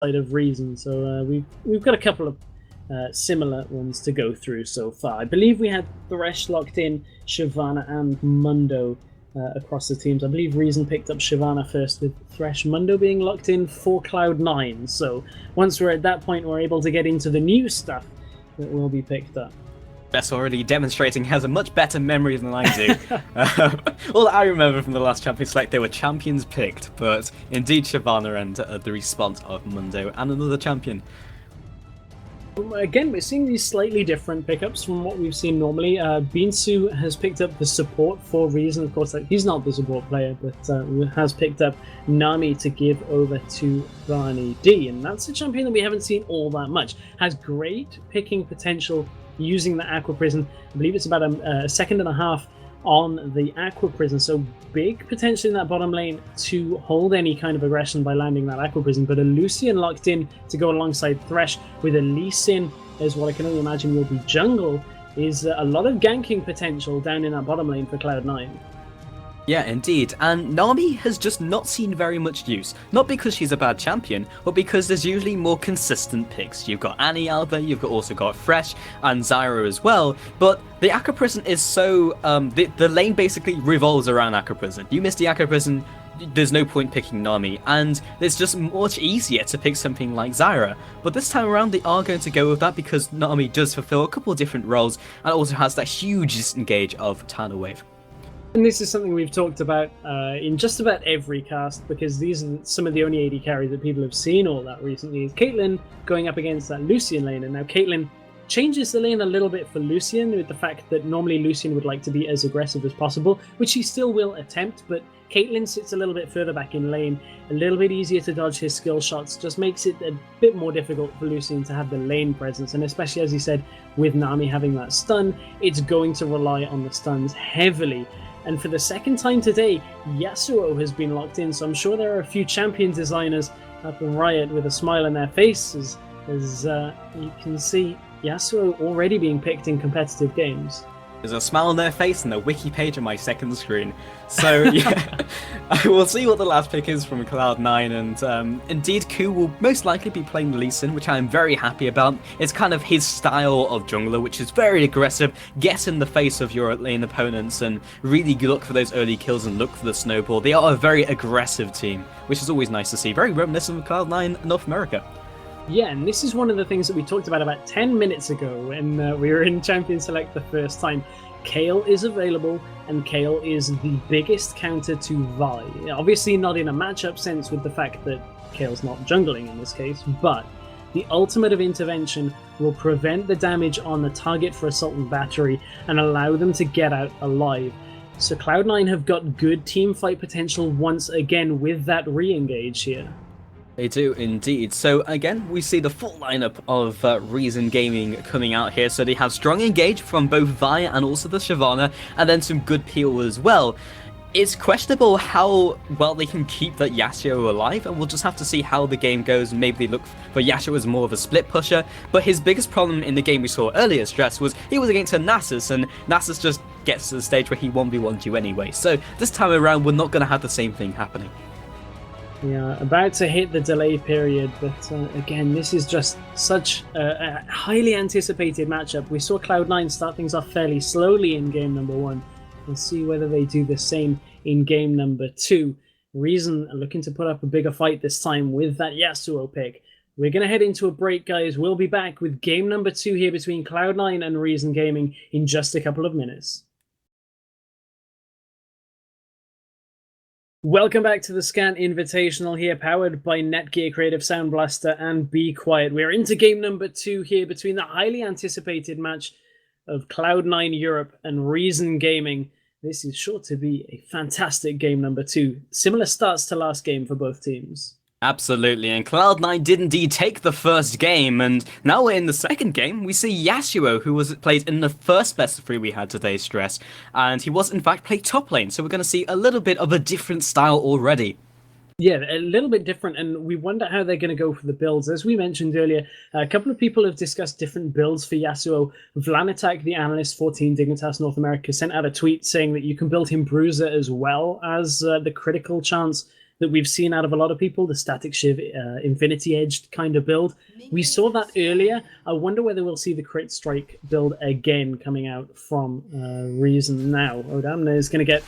side of reason. So we've got a couple of similar ones to go through so far. I believe we had Thresh locked in, Shyvana and Mundo across the teams. I believe Reason picked up Shyvana first, with Thresh Mundo being locked in for Cloud9. So once we're at that point, we're able to get into the new stuff that will be picked up. That's already demonstrating he has a much better memory than I do. All I remember from the last Champion Select, they were champions picked, but indeed Shyvana and the response of Mundo and another champion. Again, we're seeing these slightly different pickups from what we've seen normally. Beansu has picked up the support for Reason. Of course, he's not the support player, but has picked up Nami to give over to Barney D. And that's a champion that we haven't seen all that much. Has great picking potential using the Aqua Prison. I believe it's about a second and a half on the Aqua Prison, so big potential in that bottom lane to hold any kind of aggression by landing that Aqua Prison. But a Lucian locked in to go alongside Thresh with a Lee Sin as what I can only imagine will be jungle is a lot of ganking potential down in that bottom lane for Cloud9. Yeah, indeed, and Nami has just not seen very much use. Not because she's a bad champion, but because there's usually more consistent picks. You've got Annie out there, you've also got Thresh and Zyra as well, but the Aqua Prison is so... the lane basically revolves around Aqua Prison. You miss the Aqua Prison, there's no point picking Nami, and it's just much easier to pick something like Zyra. But this time around they are going to go with that because Nami does fulfill a couple of different roles and also has that huge disengage of Tidal Wave. And this is something we've talked about in just about every cast, because these are some of the only AD carries that people have seen all that recently. Is Caitlyn going up against that Lucian lane, and now Caitlyn changes the lane a little bit for Lucian, with the fact that normally Lucian would like to be as aggressive as possible, which he still will attempt, but Caitlyn sits a little bit further back in lane, a little bit easier to dodge his skill shots, just makes it a bit more difficult for Lucian to have the lane presence, and especially, as he said, with Nami having that stun, it's going to rely on the stuns heavily. And for the second time today, Yasuo has been locked in, so I'm sure there are a few champion designers up in Riot with a smile on their faces, as you can see Yasuo already being picked in competitive games. There's a smile on their face and a wiki page on my second screen. So yeah, we'll see what the last pick is from Cloud9, and indeed Ku will most likely be playing Lee Sin, which I'm very happy about. It's kind of his style of jungler, which is very aggressive, get in the face of your lane opponents and really look for those early kills and look for the snowball. They are a very aggressive team, which is always nice to see. Very reminiscent of Cloud9 North America. Yeah, and this is one of the things that we talked about 10 minutes ago when we were in Champion Select the first time. Kayle is available, and Kayle is the biggest counter to Vi. Obviously not in a matchup sense with the fact that Kayle's not jungling in this case, but the ultimate of intervention will prevent the damage on the target for Assault and Battery and allow them to get out alive. So Cloud9 have got good teamfight potential once again with that re-engage here. They do indeed. So again, we see the full lineup of Reason Gaming coming out here. So they have strong engage from both Vi and also the Shyvana, and then some good peel as well. It's questionable how well they can keep that Yasuo alive, and we'll just have to see how the game goes. Maybe they look for Yasuo as more of a split pusher, but his biggest problem in the game we saw earlier, Stress, was he was against a Nasus, and Nasus just gets to the stage where he 1v1'd you anyway. So this time around, we're not going to have the same thing happening. Yeah, about to hit the delay period, but again, this is just such a highly anticipated matchup. We saw Cloud9 start things off fairly slowly in game number 1. We'll see whether they do the same in game number 2. Reason looking to put up a bigger fight this time with that Yasuo pick. We're going to head into a break, guys. We'll be back with game number 2 here between Cloud9 and Reason Gaming in just a couple of minutes. Welcome back to the Scant Invitational here, powered by Netgear, Creative Sound Blaster, and Be Quiet. We're into game number 2 here between the highly anticipated match of Cloud9 Europe and Reason Gaming. This is sure to be a fantastic game number 2. Similar starts to last game for both teams. Absolutely, and Cloud9 did indeed take the first game, and now we're in the second game. We see Yasuo, who was played in the first best of 3 we had today, Stress, and he was in fact played top lane, so we're going to see a little bit of a different style already. Yeah, a little bit different, and we wonder how they're going to go for the builds. As we mentioned earlier, a couple of people have discussed different builds for Yasuo. Vlanatak, the analyst, 14 Dignitas North America, sent out a tweet saying that you can build him Bruiser as well as the critical chance that we've seen out of a lot of people, the Static Shiv Infinity Edged kind of build. We saw that earlier. I wonder whether we'll see the Crit Strike build again coming out from Reason now. Odamna is going to get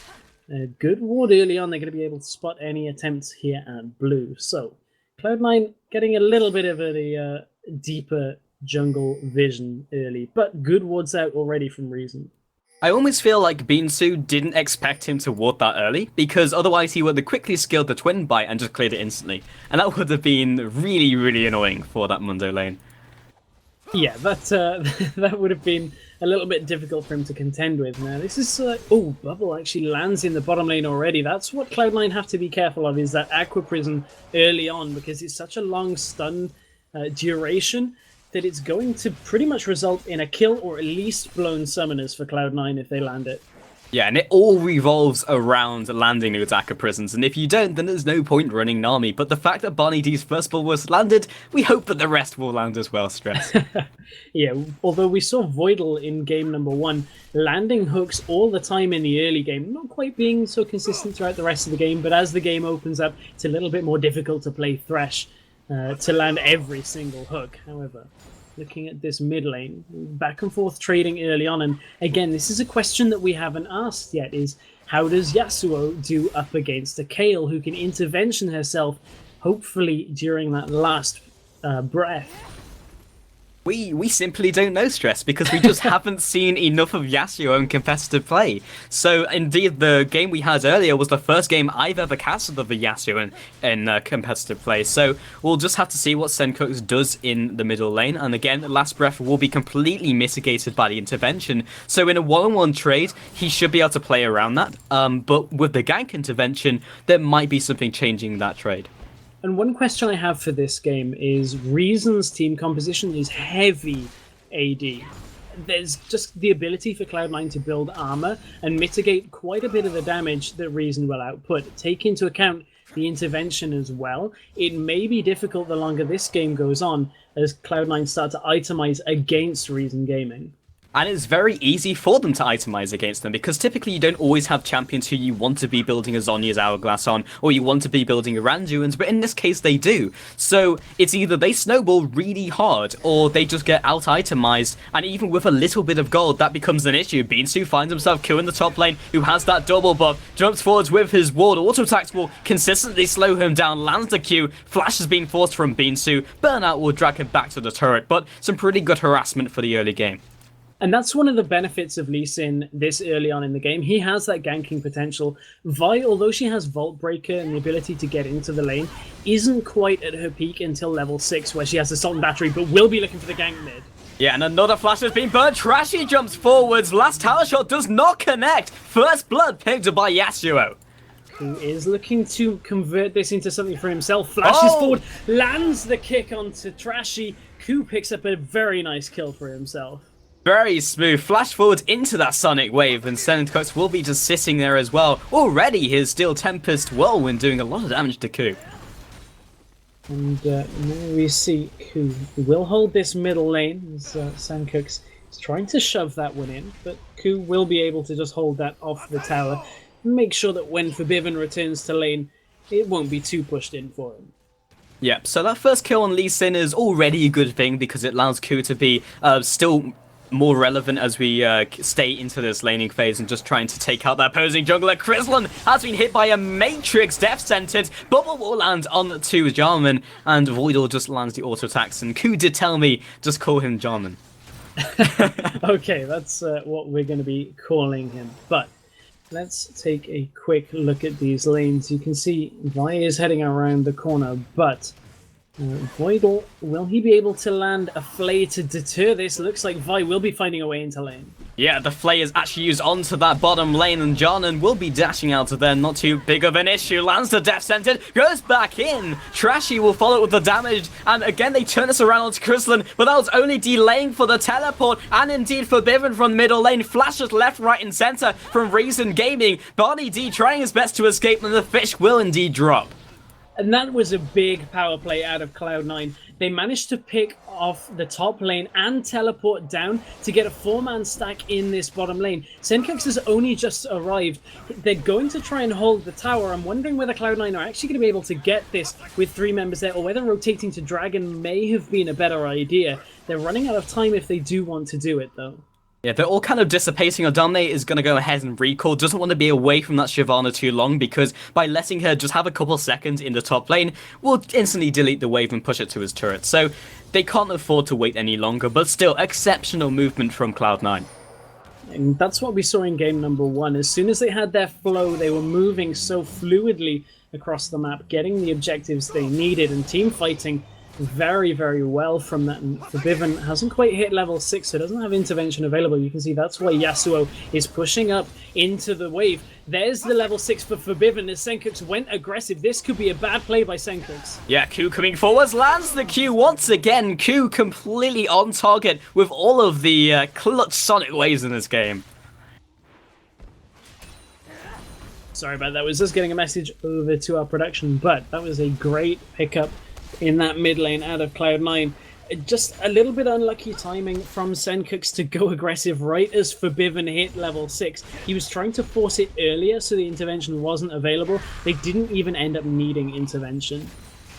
a good ward early on. They're going to be able to spot any attempts here at blue. So Cloud9 getting a little bit of a deeper jungle vision early, but good wards out already from Reason. I almost feel like Beansu didn't expect him to ward that early, because otherwise he would have quickly skilled the Twin Bite and just cleared it instantly. And that would have been really, really annoying for that Mundo lane. Yeah, that would have been a little bit difficult for him to contend with. Now, this is... oh, Bubble actually lands in the bottom lane already. That's what Cloud9 have to be careful of, is that Aqua Prison early on, because it's such a long stun duration that it's going to pretty much result in a kill or at least blown summoners for Cloud9 if they land it. Yeah, and it all revolves around landing those Aqua Prisons, and if you don't, then there's no point running Nami. But the fact that Barney D's first ball was landed, we hope that the rest will land as well, Stress. Yeah, although we saw Voidal in game number 1 landing hooks all the time in the early game, not quite being so consistent throughout the rest of the game, but as the game opens up, it's a little bit more difficult to play Thresh to land every single hook. However, looking at this mid lane, back and forth trading early on, and again, this is a question that we haven't asked yet, is how does Yasuo do up against a Kayle who can intervention herself, hopefully during that last breath? We simply don't know, Stress, because we just haven't seen enough of Yasuo in competitive play. So, indeed, the game we had earlier was the first game I've ever casted of the Yasuo in competitive play. So, we'll just have to see what Senkux does in the middle lane. And again, Last Breath will be completely mitigated by the intervention. So, in a one-on-one trade, he should be able to play around that. But with the gank intervention, there might be something changing that trade. And one question I have for this game is Reason's team composition is heavy AD. There's just the ability for Cloud9 to build armor and mitigate quite a bit of the damage that Reason will output. Take into account the intervention as well. It may be difficult the longer this game goes on as Cloud9 start to itemize against Reason Gaming. And it's very easy for them to itemize against them, because typically you don't always have champions who you want to be building a Zhonya's Hourglass on, or you want to be building a Randuin's, but in this case they do. So it's either they snowball really hard, or they just get out-itemized, and even with a little bit of gold, that becomes an issue. Beansu finds himself Q in the top lane, who has that double buff, jumps forwards with his ward, auto-attacks will consistently slow him down, lands the Q, Flash is being forced from Beansu, Burnout will drag him back to the turret, but some pretty good harassment for the early game. And that's one of the benefits of Lee Sin this early on in the game. He has that ganking potential. Vi, although she has Vault Breaker and the ability to get into the lane, isn't quite at her peak until level 6, where she has Assault and Battery, but will be looking for the gank mid. Yeah, and another flash has been burned. Trashy jumps forwards. Last tower shot does not connect. First blood picked by Yasuo. Who is looking to convert this into something for himself. Flashes forward, lands the kick onto Trashy. Ku picks up a very nice kill for himself. Very smooth. Flash forward into that Sonic Wave, and Senkux will be just sitting there as well. Already his Steel Tempest Whirlwind doing a lot of damage to Ku. And now we see Ku will hold this middle lane as Senkux is trying to shove that one in, but Ku will be able to just hold that off the tower and make sure that when Forbidden returns to lane, it won't be too pushed in for him. Yep, so that first kill on Lee Sin is already a good thing, because it allows Ku to be still more relevant as we stay into this laning phase and just trying to take out that opposing jungler. Chrislan has been hit by a Matrix Death Sentence. Bubble will land on to Jarman, and Voidal just lands the auto attacks. And Ku did tell me just call him Jarman. Okay, that's what we're going to be calling him. But let's take a quick look at these lanes. You can see Vi is heading around the corner, but Voidal, will he be able to land a Flay to deter this? Looks like Vi will be finding a way into lane. Yeah, the Flay is actually used onto that bottom lane, and Jarnan will be dashing out of there. Not too big of an issue. Lands the Death Sentence, goes back in. Trashy will follow with the damage, and again they turn this around onto Chrislan, but that was only delaying for the teleport, and indeed Forbidden from middle lane. Flashes left, right, and center from Reason Gaming. Barney D trying his best to escape, and the fish will indeed drop. And that was a big power play out of Cloud9. They managed to pick off the top lane and teleport down to get a 4-man stack in this bottom lane. Senkux has only just arrived. They're going to try and hold the tower. I'm wondering whether Cloud9 are actually going to be able to get this with 3 members there, or whether rotating to Dragon may have been a better idea. They're running out of time if they do want to do it, though. Yeah, they're all kind of dissipating. Adamne is going to go ahead and recall, doesn't want to be away from that Shyvana too long, because by letting her just have a couple seconds in the top lane, will instantly delete the wave and push it to his turret. So they can't afford to wait any longer, but still, exceptional movement from Cloud9. And that's what we saw in game number 1. As soon as they had their flow, they were moving so fluidly across the map, getting the objectives they needed, and team fighting very, very well from that. And Forbiven hasn't quite hit level 6, so doesn't have intervention available. You can see that's why Yasuo is pushing up into the wave. There's the level 6 for Forbiven as Senkux went aggressive. This could be a bad play by Senkux. Yeah, Q coming forwards, lands the Q once again. Q completely on target with all of the clutch sonic waves in this game. Sorry about that. I was just getting a message over to our production, but that was a great pickup in that mid lane out of Cloud9. Just a little bit unlucky timing from Senkux to go aggressive right as Forbiven hit level 6. He was trying to force it earlier so the intervention wasn't available. They didn't even end up needing intervention.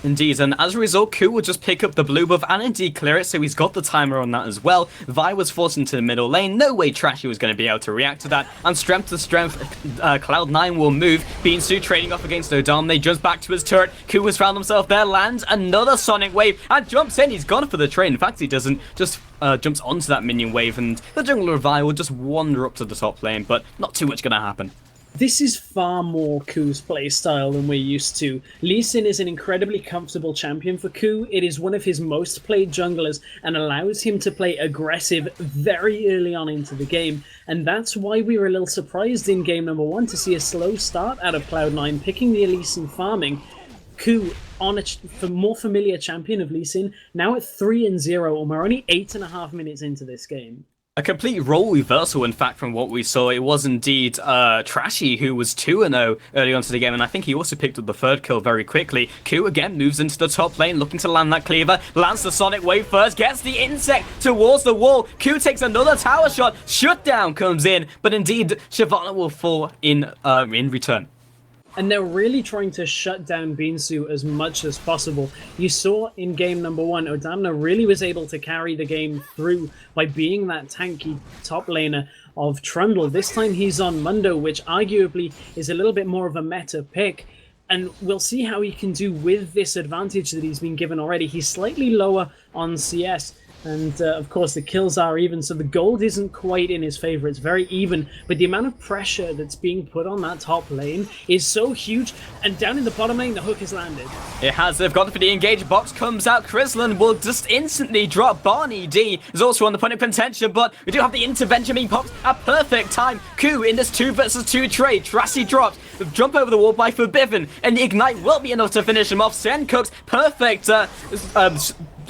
Indeed, and as a result, Ku will just pick up the blue buff and indeed clear it, so he's got the timer on that as well. Vi was forced into the middle lane, no way Trashy was going to be able to react to that, and strength to strength, Cloud9 will move. Beansu trading off against Odamne, jumps back to his turret, Ku has found himself there, lands another sonic wave, and jumps in, he's gone for the trade. In fact, he doesn't, just jumps onto that minion wave, and the jungler Vi will just wander up to the top lane, but not too much going to happen. This is far more Ku's playstyle than we're used to. Lee Sin is an incredibly comfortable champion for Ku. It is one of his most played junglers and allows him to play aggressive very early on into the game. And that's why we were a little surprised in game number 1 to see a slow start out of Cloud9, picking the Elise and farming. Ku on a more familiar champion of Lee Sin, now at 3-0, and we're only 8.5 minutes into this game. A complete role reversal, in fact, from what we saw. It was indeed Trashy who was 2-0 early on to the game, and I think he also picked up the 3rd kill very quickly. Q again moves into the top lane, looking to land that cleaver, lands the sonic wave first, gets the insect towards the wall. Q takes another tower shot, shutdown comes in, but indeed Shyvana will fall in return. And they're really trying to shut down Beansu as much as possible. You saw in game number 1, Odamna really was able to carry the game through by being that tanky top laner of Trundle. This time he's on Mundo, which arguably is a little bit more of a meta pick. And we'll see how he can do with this advantage that he's been given already. He's slightly lower on CS. And of course the kills are even, so the gold isn't quite in his favor. It's very even, but the amount of pressure that's being put on that top lane is so huge, and down in the bottom lane the hook has landed. It has. They've got for the engage box, comes out, Chrisland will just instantly drop. Barney D is also on the point of contention, but we do have the intervention being popped at perfect time. Ku in this 2 versus 2 trade, Trashy drops, jump over the wall by Forbiven, and the ignite will be enough to finish him off. Senkux, perfect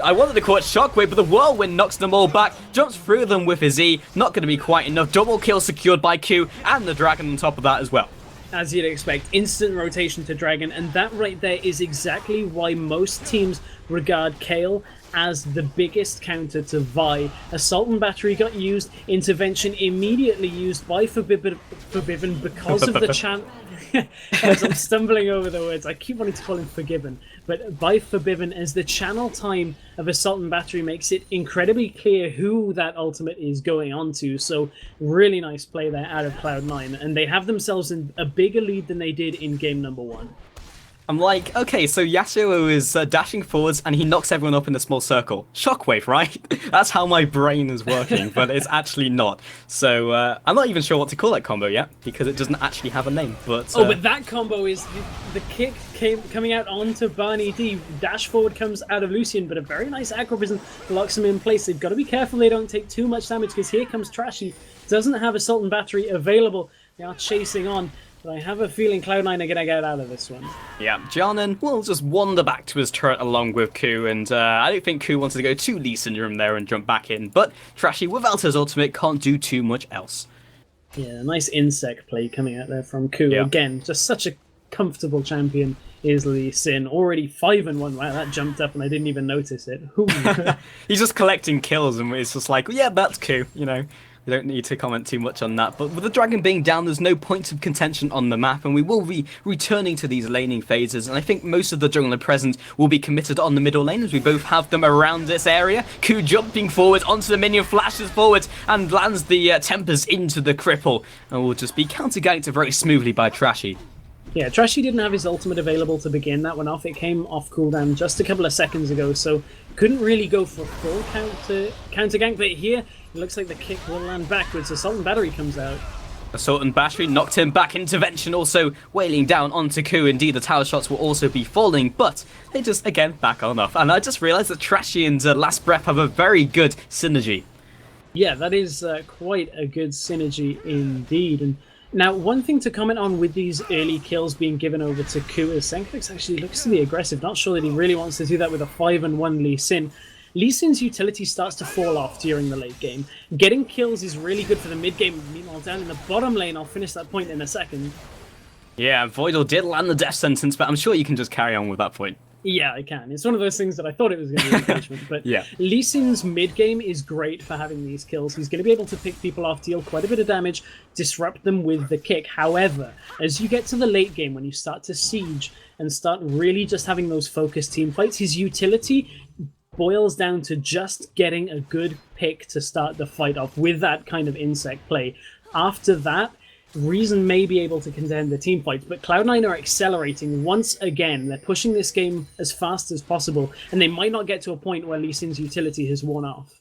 I wanted to call it Shockwave, but the Whirlwind knocks them all back, jumps through them with his E, not going to be quite enough. Double kill secured by Q, and the Dragon on top of that as well. As you'd expect, instant rotation to Dragon, and that right there is exactly why most teams regard Kayle as the biggest counter to Vi. Assault and Battery got used, intervention immediately used by Forbiven because of the chant. As I'm stumbling over the words, I keep wanting to call him Forgiven, but by Forbiven, as the channel time of Assault and Battery makes it incredibly clear who that ultimate is going on to. So really nice play there out of Cloud9, and they have themselves in a bigger lead than they did in game number 1. I'm like, okay, so Yasuo is dashing forwards and he knocks everyone up in a small circle. Shockwave, right? That's how my brain is working, but it's actually not. So I'm not even sure what to call that combo yet, because it doesn't actually have a name. But but that combo is the kick coming out onto Barney D. Dash forward comes out of Lucian, but a very nice acrobatism locks him in place. They've got to be careful they don't take too much damage, because here comes Trashy. Doesn't have Assault and Battery available. They are chasing on. But I have a feeling Cloud9 are going to get out of this one. Yeah, Jarnan will just wander back to his turret along with Ku, and I don't think Ku wanted to go too Lee Syndrome there and jump back in, but Trashy, without his ultimate, can't do too much else. Yeah, nice insect play coming out there from Ku. Yeah. Again, just such a comfortable champion is Lee Sin. Already 5-1. Wow, that jumped up and I didn't even notice it. He's just collecting kills and it's just like, yeah, that's cool, you know. We don't need to comment too much on that, but with the dragon being down, there's no points of contention on the map, and we will be returning to these laning phases, and I think most of the jungler present will be committed on the middle lane, as we both have them around this area. Ku jumping forward onto the minion, flashes forward, and lands the Tempers into the cripple, and will just be counter-ganked very smoothly by Trashy. Yeah, Trashy didn't have his ultimate available to begin that one off. It came off cooldown just a couple of seconds ago, so couldn't really go for full counter gank, but here it looks like the kick will land backwards. Assault and Battery comes out. Assault and Battery knocked him back. Intervention also wailing down onto Ku. Indeed, the tower shots will also be falling, but they just, again, back on off. And I just realised that Trashy and Last Breath have a very good synergy. Yeah, that is quite a good synergy indeed. And now, one thing to comment on with these early kills being given over to Ku is Senkux actually looks to be aggressive. Not sure that he really wants to do that with a 5-1 Lee Sin. Lee Sin's utility starts to fall off during the late game. Getting kills is really good for the mid game. Meanwhile, down in the bottom lane, I'll finish that point in a second. Yeah, Voidal did land the death sentence, but I'm sure you can just carry on with that point. Yeah, I can. It's one of those things that I thought it was going to be engagement, but yeah. Lee Sin's mid game is great for having these kills. He's going to be able to pick people off, deal quite a bit of damage, disrupt them with the kick. However, as you get to the late game, when you start to siege and start really just having those focused team fights, his utility boils down to just getting a good pick to start the fight off with that kind of insect play. After that, Reason may be able to contend the team fights, but Cloud9 are accelerating once again. They're pushing this game as fast as possible, and they might not get to a point where Lee Sin's utility has worn off.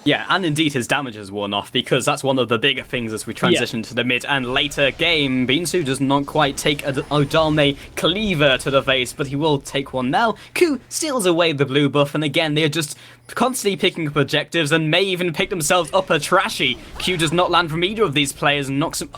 Yeah, and indeed his damage has worn off, because that's one of the bigger things as we transition to the mid and later game. Binsu does not quite take a Odalme cleaver to the face, but he will take one now. Ku steals away the blue buff, and again, they are just constantly picking up objectives and may even pick themselves up a Trashy. Q does not land from either of these players and knocks him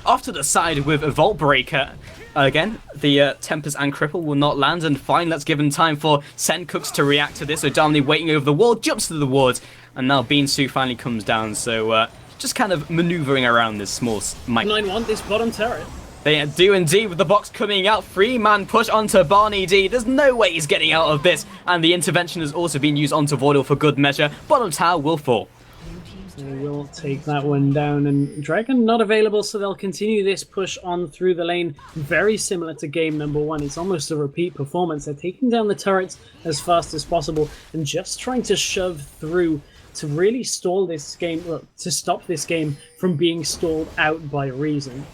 off to the side with a Vault Breaker. Again, the Tempers and Cripple will not land, and fine, that's given time for Senkux to react to this. Odalme waiting over the wall, jumps to the ward, and now Binsu finally comes down, so just kind of manoeuvring around this small mic. 9-1, this bottom turret. They do indeed, with the box coming out. 3-man push onto Barney D. There's no way he's getting out of this, and the intervention has also been used onto Voidal for good measure. Bottom tower will fall. They will take that one down, and Dragon not available, so they'll continue this push on through the lane. Very similar to game number one. It's almost a repeat performance. They're taking down the turrets as fast as possible and just trying to shove through to really stall this game, well, to stop this game from being stalled out by Reason.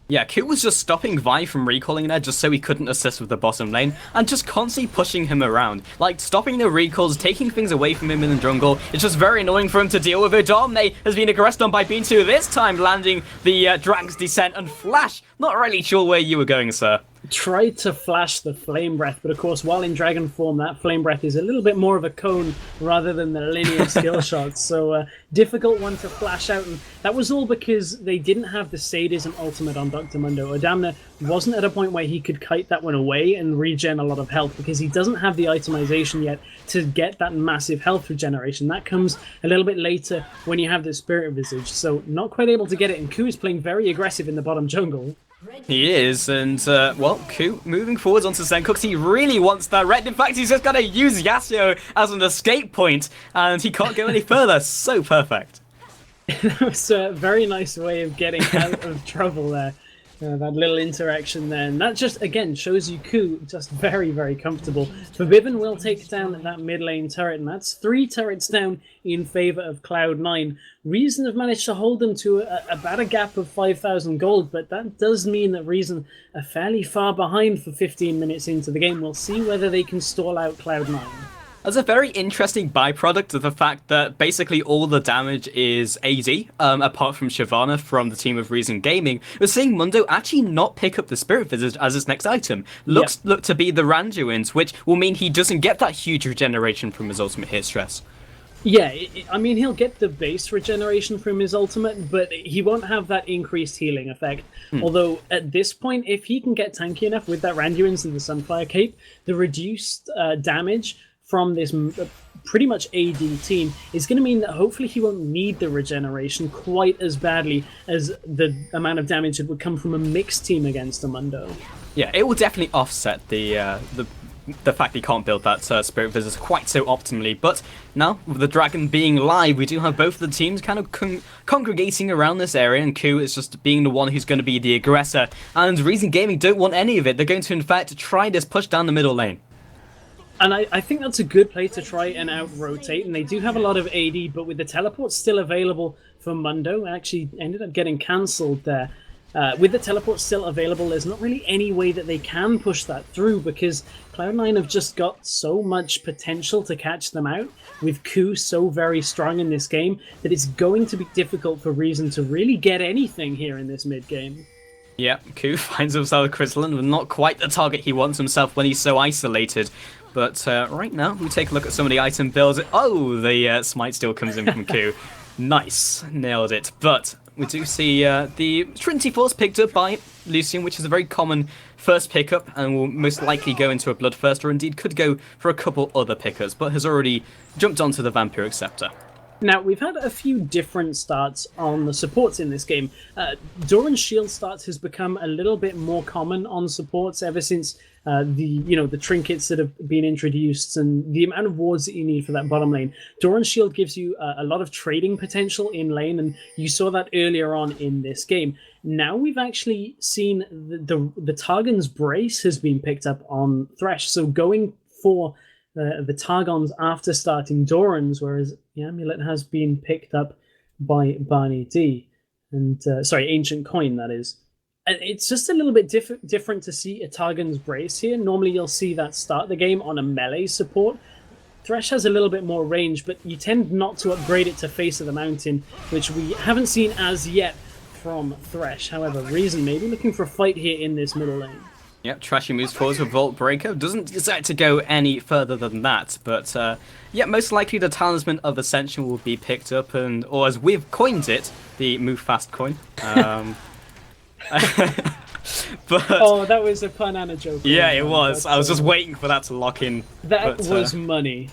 Yeah, Ku was just stopping Vi from recalling there just so he couldn't assist with the bottom lane, and just constantly pushing him around. Like, stopping the recalls, taking things away from him in the jungle. It's just very annoying for him to deal with. Odalme has been aggressed on by Binsu, this time landing the Dragon's Descent, and Flash, not really sure where you were going, sir. Tried to flash the Flame Breath, but of course, while in Dragon form, that Flame Breath is a little bit more of a cone rather than the linear skill shots, so difficult one to flash out, and that was all because they didn't have the Sadism ultimate on Dr. Mundo. Odamna wasn't at a point where he could kite that one away and regen a lot of health, because he doesn't have the itemization yet to get that massive health regeneration. That comes a little bit later when you have the Spirit Visage, so not quite able to get it, and Ku is playing very aggressive in the bottom jungle. He is, and, well, Ku moving forwards onto Senkux. He really wants that red. In fact, he's just got to use Yasuo as an escape point, and he can't go any further. So perfect. That was a very nice way of getting out of trouble there. That little interaction there. And that just, again, shows you Ku just very, very comfortable. Forbidden will take down that mid lane turret, and that's 3 turrets down in favor of Cloud9. Reason have managed to hold them to about a gap of 5,000 gold, but that does mean that Reason are fairly far behind for 15 minutes into the game. We'll see whether they can stall out Cloud9. That's a very interesting byproduct of the fact that basically all the damage is AD, apart from Shyvana from the team of Reason Gaming. We're seeing Mundo actually not pick up the Spirit Visage as his next item. Look to be the Randuin's, which will mean he doesn't get that huge regeneration from his ultimate hit stress. Yeah, I mean, he'll get the base regeneration from his ultimate, but he won't have that increased healing effect. Although, at this point, if he can get tanky enough with that Randuin's and the Sunfire Cape, the reduced damage from this pretty much AD team is going to mean that hopefully he won't need the regeneration quite as badly as the amount of damage that would come from a mixed team against a Mundo. Yeah, it will definitely offset the fact he can't build that Spirit Visor quite so optimally. But now, with the Dragon being live, we do have both of the teams kind of congregating around this area, and Ku is just being the one who's going to be the aggressor. And Reason Gaming don't want any of it. They're going to, in fact, try this push down the middle lane. And I think that's a good play to try and out-rotate, and they do have a lot of AD, but with the teleport still available for Mundo, actually ended up getting cancelled there. With the teleport still available, there's not really any way that they can push that through, because Cloud9 have just got so much potential to catch them out, with Ku so very strong in this game, that it's going to be difficult for Reason to really get anything here in this mid-game. Yeah, Ku finds himself a Crystalline, but not quite the target he wants himself when he's so isolated. But right now, we take a look at some of the item builds. Oh, the Smite still comes in from Ku. Nice, nailed it. But we do see the Trinity Force picked up by Lucian, which is a very common first pickup, and will most likely go into a Bloodthirst, or indeed could go for a couple other pickers, but has already jumped onto the Vampiric Scepter. Now, we've had a few different starts on the supports in this game. Doran's shield starts has become a little bit more common on supports ever since the trinkets that have been introduced and the amount of wards that you need for that bottom lane. Doran's shield gives you a lot of trading potential in lane, and you saw that earlier on in this game. Now we've actually seen the Targon's Brace has been picked up on Thresh, so going for the Targons after starting Doran's, whereas the Amulet has been picked up by Barney D. And Ancient Coin, that is. And it's just a little bit different to see a Targon's Brace here. Normally you'll see that start the game on a melee support. Thresh has a little bit more range, but you tend not to upgrade it to Face of the Mountain, which we haven't seen as yet from Thresh. However, Reason may be looking for a fight here in this middle lane. Yep, Trashy moves forwards with Vault Breaker. Doesn't decide to go any further than that, but most likely the Talisman of Ascension will be picked up, or as we've coined it, the Move Fast coin. But that was a pun and a joke. Yeah, it was. I was just waiting for that to lock in. That was money.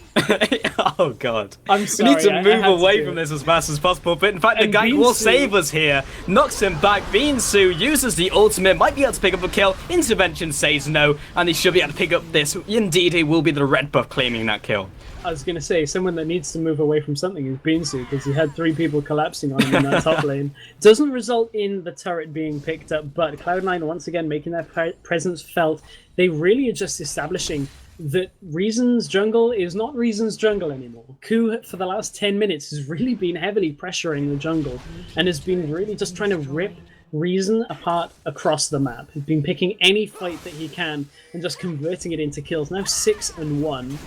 Oh god. I'm sorry. We need to move away from this as fast as possible. But in fact, the guy will save us here. Knocks him back. Beansu uses the ultimate. Might be able to pick up a kill. Intervention says no. And he should be able to pick up this. Indeed, he will be the red buff claiming that kill. I was going to say, someone that needs to move away from something is Beansu, because he had 3 people collapsing on him in that top lane. Doesn't result in the turret being picked up, but Cloud9 once again making their presence felt. They really are just establishing that Reason's jungle is not Reason's jungle anymore. Ku, for the last 10 minutes, has really been heavily pressuring the jungle, and has been really just trying to rip Reason apart across the map. He's been picking any fight that he can and just converting it into kills. Now 6-1.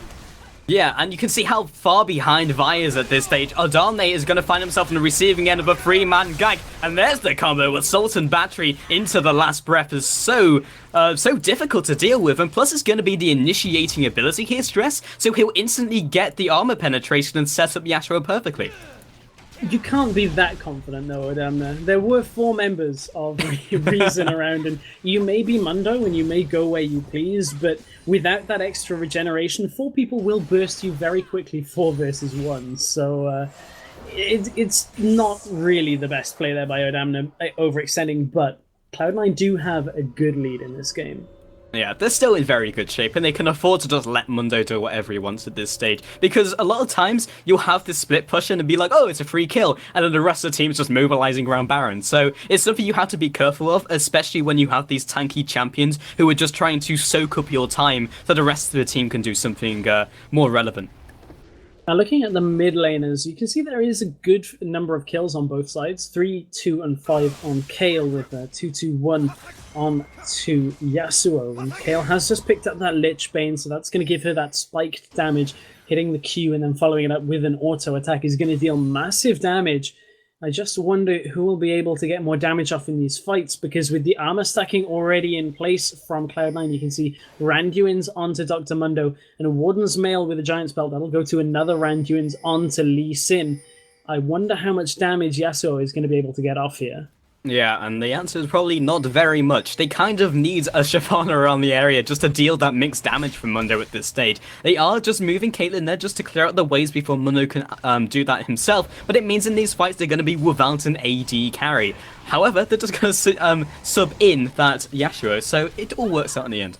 Yeah, and you can see how far behind Vi is at this stage. Adalne is going to find himself on the receiving end of a 3-man gag. And there's the combo with Sultan Battery into the last breath is so difficult to deal with. And plus it's going to be the initiating ability here, Stress. So he'll instantly get the armor penetration and set up Yasuo perfectly. You can't be that confident, though, Adamna. There were 4 members of Reason around, and you may be Mundo and you may go where you please, but without that extra regeneration, 4 people will burst you very quickly 4 versus 1. So it's not really the best play there by Odamna, overextending, but Cloud9 do have a good lead in this game. Yeah, they're still in very good shape, and they can afford to just let Mundo do whatever he wants at this stage. Because a lot of times, you'll have this split push in and be like, oh, it's a free kill, and then the rest of the team's just mobilizing around Baron. So it's something you have to be careful of, especially when you have these tanky champions who are just trying to soak up your time so the rest of the team can do something more relevant. Now, looking at the mid laners, you can see there is a good number of kills on both sides. 3, 2, and 5 on Kayle with 2, 2, 1 on to Yasuo. And Kayle has just picked up that Lich Bane, so that's going to give her that spiked damage, hitting the Q and then following it up with an auto attack is going to deal massive damage. I just wonder who will be able to get more damage off in these fights, because with the armor stacking already in place from Cloud9, you can see Randuin's onto Dr. Mundo, and a Warden's Mail with a Giant's Belt. That'll go to another Randuin's onto Lee Sin. I wonder how much damage Yasuo is going to be able to get off here. Yeah, and the answer is probably not very much. They kind of need a Shyvana around the area just to deal that mixed damage from Mundo at this stage. They are just moving Caitlyn there just to clear out the waves before Mundo can do that himself, but it means in these fights they're going to be without an AD carry. However, they're just going to sub in that Yasuo, so it all works out in the end.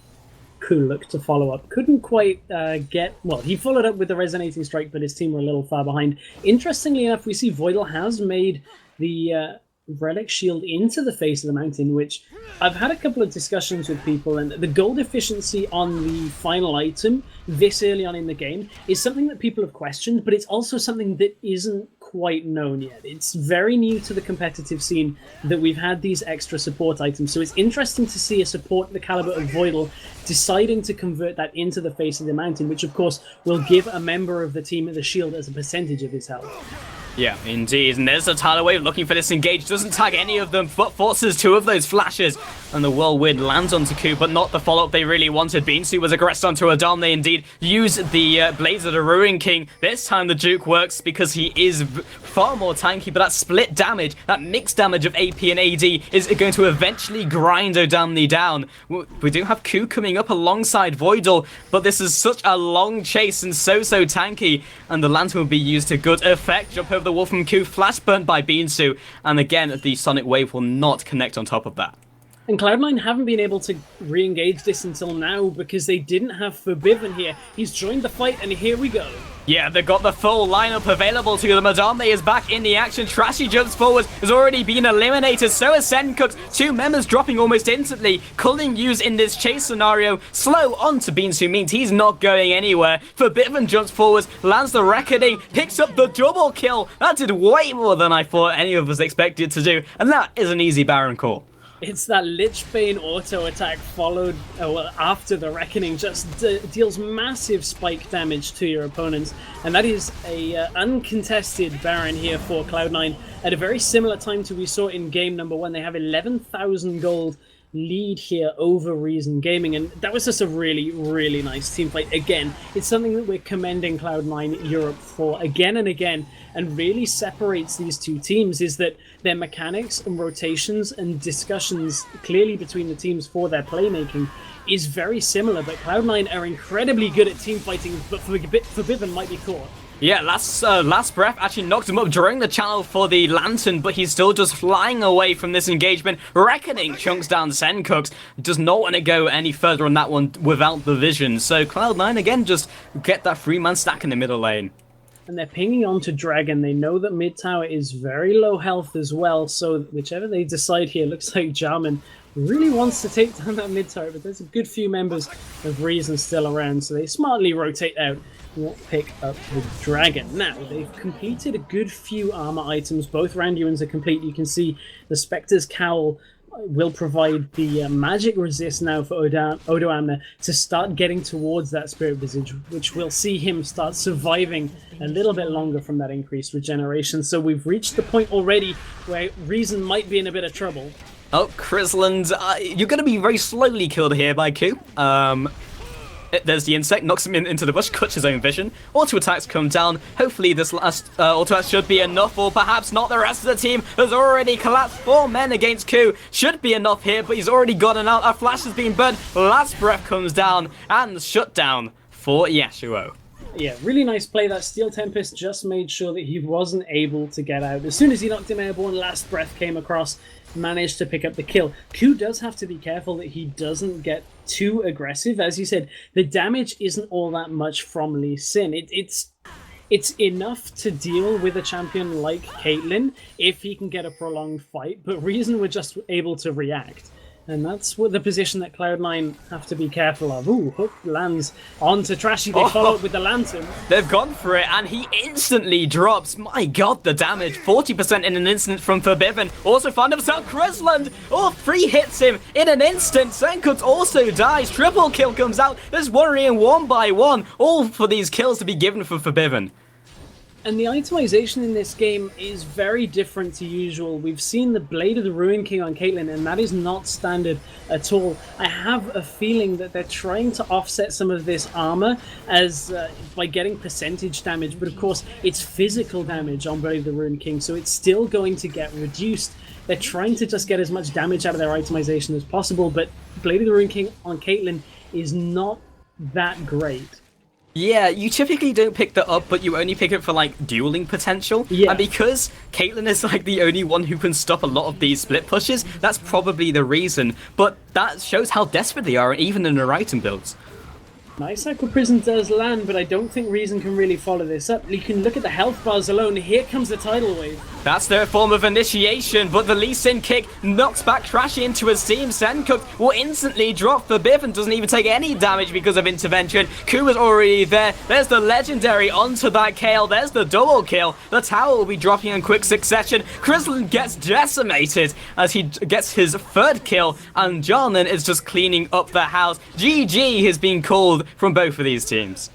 Cool look to follow up. Couldn't quite get... Well, he followed up with the Resonating Strike, but his team were a little far behind. Interestingly enough, we see Voidal has made the... Relic Shield into the face of the mountain, which I've had a couple of discussions with people, and the gold efficiency on the final item this early on in the game is something that people have questioned, but it's also something that isn't quite known yet. It's very new to the competitive scene that we've had these extra support items, so it's interesting to see a support the caliber of Voidal deciding to convert that into the face of the mountain, which of course will give a member of the team the shield as a percentage of his health. Yeah, indeed, and there's a tidal wave looking for this engage, doesn't tag any of them, but forces two of those flashes, and the whirlwind lands onto Ku, but not the follow-up they really wanted. Beansu was aggressed onto Adam. They indeed use the Blades of the Ruin King. This time the Duke works because he is far more tanky, but that split damage, that mixed damage of AP and AD is going to eventually grind Odamni down. We do have Ku coming up alongside Voidal, but this is such a long chase and so tanky, and the lantern will be used to good effect. Jump over the wall from Ku, flash burnt by Beansu, and again the Sonic Wave will not connect on top of that. And Cloud9 haven't been able to re-engage this until now because they didn't have Forbidden here. He's joined the fight, and here we go. Yeah, they've got the full lineup available to them. Adamne is back in the action. Trashy jumps forward, has already been eliminated. So is Sencooks. Two members dropping almost instantly. Culling Hughes in this chase scenario. Slow onto Beansu means he's not going anywhere. Forbidden jumps forward, lands the Reckoning, picks up the double kill. That did way more than I thought any of us expected to do. And that is an easy Baron call. It's that Lichbane auto attack followed after the Reckoning just deals massive spike damage to your opponents, and that is a uncontested Baron here for Cloud9 at a very similar time to we saw in game number 1. They have 11,000 gold lead here over Reason Gaming, and that was just a really nice team fight. Again, it's something that we're commending Cloud9 Europe for again and again, and really separates these two teams is that their mechanics and rotations and discussions clearly between the teams for their playmaking is very similar, but Cloud9 are incredibly good at team fighting, but Forbidden might be caught. Yeah, last breath actually knocked him up during the channel for the Lantern, but he's still just flying away from this engagement. Reckoning chunks down Sencooks. Does not want to go any further on that one without the vision. So Cloud9 again just get that 3-man stack in the middle lane. And they're pinging onto Dragon. They know that mid tower is very low health as well, so whichever they decide here, looks like Jarman really wants to take down that mid tower, but there's a good few members of Reason still around, so they smartly rotate out and won't pick up the Dragon. Now, they've completed a good few armor items. Both Randuins are complete. You can see the Spectre's Cowl will provide the magic resist now for Odoamne to start getting towards that Spirit Visage, which will see him start surviving a little bit longer from that increased regeneration. So we've reached the point already where Reason might be in a bit of trouble. Oh, Chrisland, you're going to be very slowly killed here by Ku. There's the insect, knocks him into the bush, cuts his own vision. Auto attacks come down. Hopefully this last auto attack should be enough, or perhaps not. The rest of the team has already collapsed. 4 men against Ku. Should be enough here, but he's already gotten out. A flash has been burned. Last breath comes down, and shut down for Yasuo. Yeah, really nice play. That Steel Tempest just made sure that he wasn't able to get out. As soon as he knocked him airborne, Last Breath came across, managed to pick up the kill. Ku does have to be careful that he doesn't get too aggressive. As you said, the damage isn't all that much from Lee Sin. It's enough to deal with a champion like Caitlyn if he can get a prolonged fight, but Reason were just able to react. And that's what the position that Cloud9 have to be careful of. Ooh, hook lands onto Trashy. They follow up with the Lantern. They've gone for it, and he instantly drops. My god, the damage. 40% in an instant from Forbidden. Also found himself Chrisland. All 3 hits him in an instant. Senkut also dies. Triple kill comes out. There's worrying 1 by 1. All for these kills to be given for Forbidden. And the itemization in this game is very different to usual. We've seen the Blade of the Ruin King on Caitlyn, and that is not standard at all. I have a feeling that they're trying to offset some of this armor as by getting percentage damage, but of course it's physical damage on Blade of the Ruin King, so it's still going to get reduced. They're trying to just get as much damage out of their itemization as possible, but Blade of the Ruin King on Caitlyn is not that great. Yeah, you typically don't pick that up, but you only pick it for, like, dueling potential. Yeah. And because Caitlyn is, like, the only one who can stop a lot of these split pushes, that's probably the reason. But that shows how desperate they are, even in their item builds. Nice Aqua Prison does land, but I don't think Reason can really follow this up. You can look at the health bars alone. Here comes the tidal wave. That's their form of initiation, but the Lee Sin kick knocks back Trashy into his team. Sencook will instantly drop for Biff and doesn't even take any damage because of intervention. Kuma's already there. There's the legendary onto that KL. There's the double kill. The tower will be dropping in quick succession. Crislin gets decimated as he gets his third kill, and Jarnan is just cleaning up the house. GG has been called from both of these teams.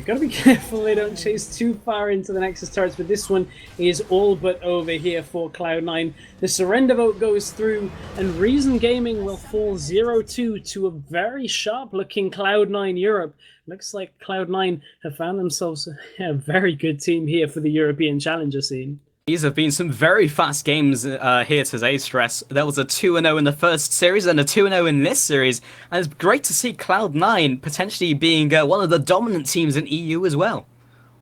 Gotta be careful they don't chase too far into the Nexus turrets, but this one is all but over here for Cloud9. The surrender vote goes through, and Reason Gaming will fall 0-2 to a very sharp-looking Cloud9 Europe. Looks like Cloud9 have found themselves a very good team here for the European Challenger scene. These have been some very fast games here today, Stress. There was a 2-0 in the first series and a 2-0 in this series. And it's great to see Cloud9 potentially being one of the dominant teams in EU as well.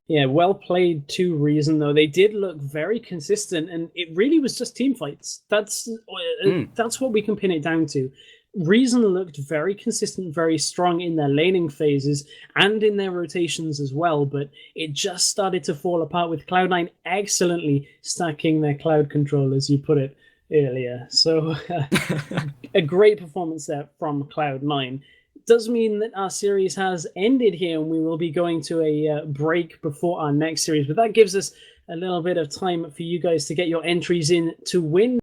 Yeah, well played to Reason, though. They did look very consistent, and it really was just team fights. That's what we can pin it down to. Reason looked very consistent, very strong in their laning phases and in their rotations as well, but it just started to fall apart with Cloud9 excellently stacking their cloud control, as you put it earlier. So a great performance there from Cloud9. Does mean that our series has ended here, and we will be going to a break before our next series, but that gives us a little bit of time for you guys to get your entries in to win